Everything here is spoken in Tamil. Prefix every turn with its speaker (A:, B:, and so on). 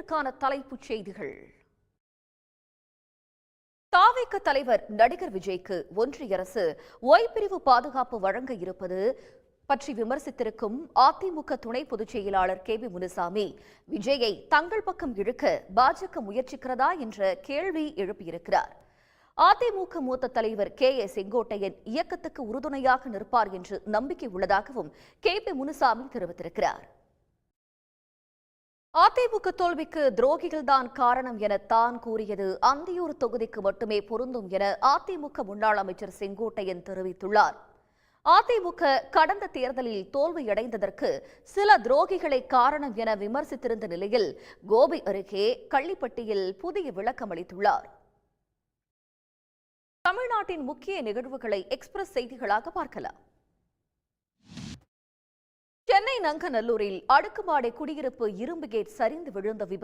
A: நிமிடத்திற்கான தலைப்புச் செய்திகள். தாவேக தலைவர் நடிகர் விஜய்க்கு ஒன்றிய அரசு ஓய்பிரிவு பாதுகாப்பு வழங்க இருப்பது பற்றி விமர்சித்திருக்கும் அதிமுக துணை பொதுச் செயலாளர் கேபி முனுசாமி, விஜயை தங்கள் பக்கம் இழுக்க பாஜக முயற்சிக்கிறதா என்ற கேள்வி எழுப்பியிருக்கிறார். அதிமுக மூத்த தலைவர் செங்கோட்டையன் இயக்கத்துக்கு உறுதுணையாக நிற்பார் என்று நம்பிக்கை உள்ளதாகவும் கேபி முனுசாமி தெரிவித்திருக்கிறார். அதிமுக தோல்விக்கு துரோகிகள்தான் காரணம் என தான் கூறியது அந்தியூர் தொகுதிக்கு மட்டுமே பொருந்தும் என அதிமுக முன்னாள் அமைச்சர் செங்கோட்டையன் தெரிவித்துள்ளார். அதிமுக கடந்த தேர்தலில் தோல்வியடைந்ததற்கு சில துரோகிகளை காரணம் என விமர்சித்திருந்த நிலையில் கோபி அருகே கள்ளிப்பட்டியில் புதிய விளக்கம் அளித்துள்ளார். தமிழ்நாட்டின் முக்கிய நிகழ்வுகளை எக்ஸ்பிரஸ் செய்திகளாக பார்க்கலாம். சென்னை நங்கநல்லூரில் அடுக்குமாடி குடியிருப்பு இரும்பு கேட் சரிந்து விழுந்த விபத்து